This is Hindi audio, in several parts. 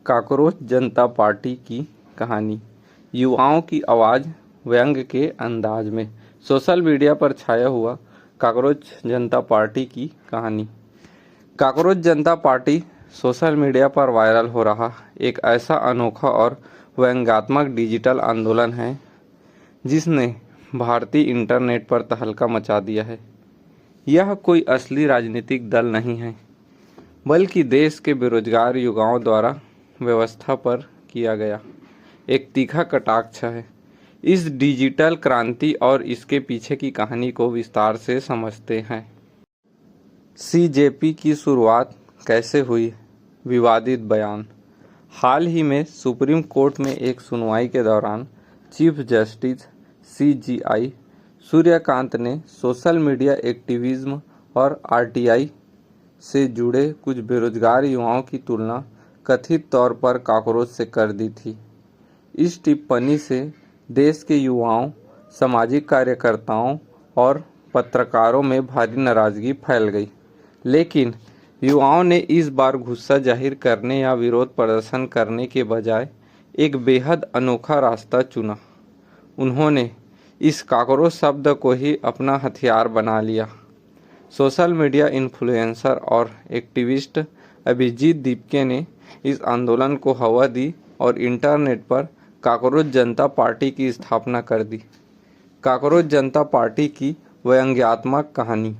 काकरोच जनता पार्टी की कहानी। युवाओं की आवाज़ व्यंग्य के अंदाज में। सोशल मीडिया पर छाया हुआ काकरोच जनता पार्टी की कहानी। काकरोच जनता पार्टी सोशल मीडिया पर वायरल हो रहा एक ऐसा अनोखा और व्यंग्यात्मक डिजिटल आंदोलन है जिसने भारतीय इंटरनेट पर तहलका मचा दिया है। यह कोई असली राजनीतिक दल नहीं है, बल्कि देश के बेरोजगार युवाओं द्वारा व्यवस्था पर किया गया एक तीखा कटाक्ष है। इस डिजिटल क्रांति और इसके पीछे की कहानी को विस्तार से समझते हैं। सीजेपी की शुरुआत कैसे हुई? विवादित बयान। हाल ही में सुप्रीम कोर्ट में एक सुनवाई के दौरान चीफ जस्टिस CJI सूर्यकांत ने सोशल मीडिया एक्टिविज्म और RTI से जुड़े कुछ बेरोजगार युवाओं की तुलना कथित तौर पर काकरोच से कर दी थी। इस टिप्पणी से देश के युवाओं, सामाजिक कार्यकर्ताओं और पत्रकारों में भारी नाराजगी फैल गई। लेकिन युवाओं ने इस बार गुस्सा जाहिर करने या विरोध प्रदर्शन करने के बजाय एक बेहद अनोखा रास्ता चुना। उन्होंने इस काकरोच शब्द को ही अपना हथियार बना लिया। सोशल मीडिया इन्फ्लुएंसर और एक्टिविस्ट अभिजीत दीपके ने इस आंदोलन को हवा दी और इंटरनेट पर काकरोच जनता पार्टी की स्थापना कर दी। काकरोच जनता पार्टी की व्यंग्यात्मक कहानी।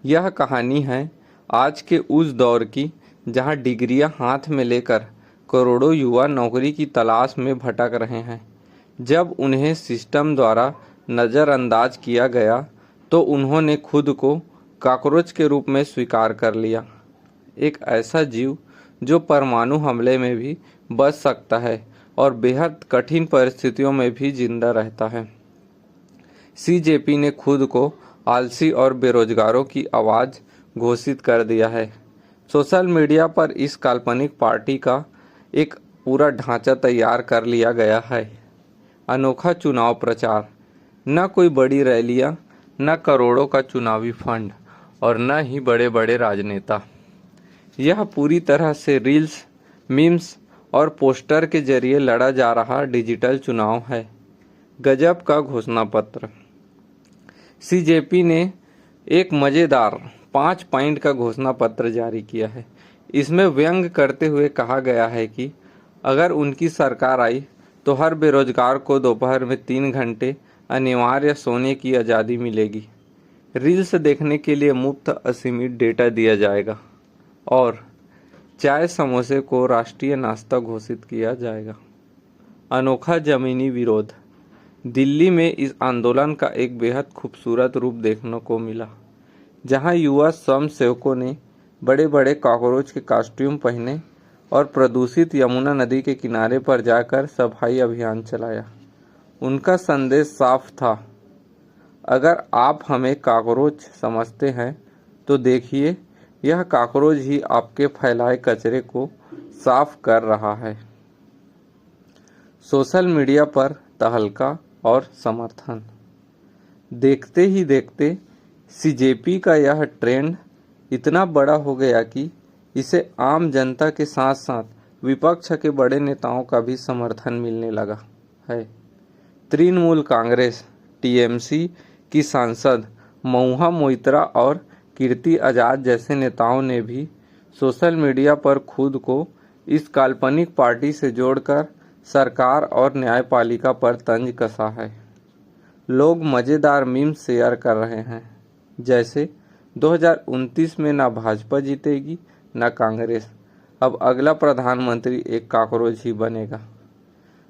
यह कहानी है आज के उस दौर की जहां डिग्रियां हाथ में लेकर करोड़ों युवा नौकरी की तलाश में भटक रहे हैं। जब उन्हें सिस्टम द्वारा नज़रअंदाज किया गया तो उन्होंने खुद को काकरोच के रूप में स्वीकार कर लिया, एक ऐसा जीव जो परमाणु हमले में भी बच सकता है और बेहद कठिन परिस्थितियों में भी जिंदा रहता है। CJP ने खुद को आलसी और बेरोजगारों की आवाज़ घोषित कर दिया है। सोशल मीडिया पर इस काल्पनिक पार्टी का एक पूरा ढांचा तैयार कर लिया गया है। अनोखा चुनाव प्रचार। न कोई बड़ी रैलियां, न करोड़ों का चुनावी फंड और न ही बड़े बड़े राजनेता। यह पूरी तरह से रील्स, मीम्स और पोस्टर के जरिए लड़ा जा रहा डिजिटल चुनाव है। गजब का घोषणा पत्र। CJP ने एक मज़ेदार 5 पॉइंट का घोषणा पत्र जारी किया है। इसमें व्यंग करते हुए कहा गया है कि अगर उनकी सरकार आई तो हर बेरोजगार को दोपहर में 3 घंटे अनिवार्य सोने की आज़ादी मिलेगी। रील्स देखने के लिए मुफ्त असीमित डेटा दिया जाएगा और चाय समोसे को राष्ट्रीय नाश्ता घोषित किया जाएगा। अनोखा जमीनी विरोध। दिल्ली में इस आंदोलन का एक बेहद खूबसूरत रूप देखने को मिला, जहां युवा स्वयंसेवकों ने बड़े बड़े काकरोच के कॉस्ट्यूम पहने और प्रदूषित यमुना नदी के किनारे पर जाकर सफाई अभियान चलाया। उनका संदेश साफ था, अगर आप हमें काकरोच समझते हैं तो देखिए, यह काकरोच ही आपके फैलाए कचरे को साफ कर रहा है। सोशल मीडिया पर तहलका और समर्थन। देखते ही देखते CJP का यह ट्रेंड इतना बड़ा हो गया कि इसे आम जनता के साथ साथ विपक्ष के बड़े नेताओं का भी समर्थन मिलने लगा है। तृणमूल कांग्रेस TMC की सांसद महुआ मोइत्रा और कीर्ति आजाद जैसे नेताओं ने भी सोशल मीडिया पर खुद को इस काल्पनिक पार्टी से जोड़कर सरकार और न्यायपालिका पर तंज कसा है। लोग मज़ेदार मीम्स शेयर कर रहे हैं, जैसे 2029 में ना भाजपा जीतेगी ना कांग्रेस, अब अगला प्रधानमंत्री एक काकरोच ही बनेगा।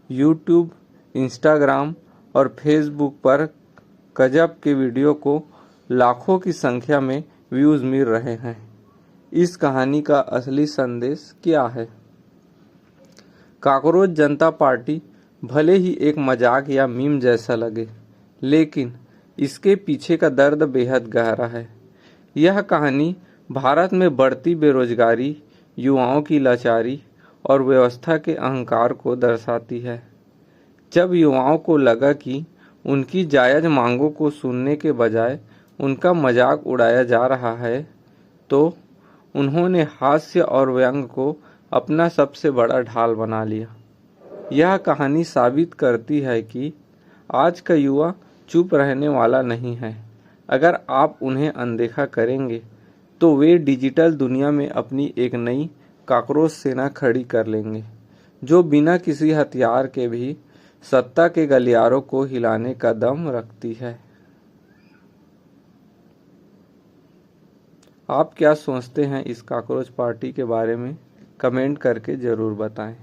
यूट्यूब, इंस्टाग्राम और फेसबुक पर गजब के वीडियो को लाखों की संख्या में व्यूज़ मिल रहे हैं। इस कहानी का असली संदेश क्या है? काकरोच जनता पार्टी भले ही एक मजाक या मीम जैसा लगे, लेकिन इसके पीछे का दर्द बेहद गहरा है। यह कहानी भारत में बढ़ती बेरोजगारी, युवाओं की लाचारी और व्यवस्था के अहंकार को दर्शाती है। जब युवाओं को लगा कि उनकी जायज़ मांगों को सुनने के बजाय उनका मजाक उड़ाया जा रहा है, तो उन्होंने हास्य और व्यंग को अपना सबसे बड़ा ढाल बना लिया। यह कहानी साबित करती है कि आज का युवा चुप रहने वाला नहीं है। अगर आप उन्हें अनदेखा करेंगे तो वे डिजिटल दुनिया में अपनी एक नई कॉकरोच सेना खड़ी कर लेंगे, जो बिना किसी हथियार के भी सत्ता के गलियारों को हिलाने का दम रखती है। आप क्या सोचते हैं इस कॉकरोच पार्टी के बारे में? कमेंट करके ज़रूर बताएं।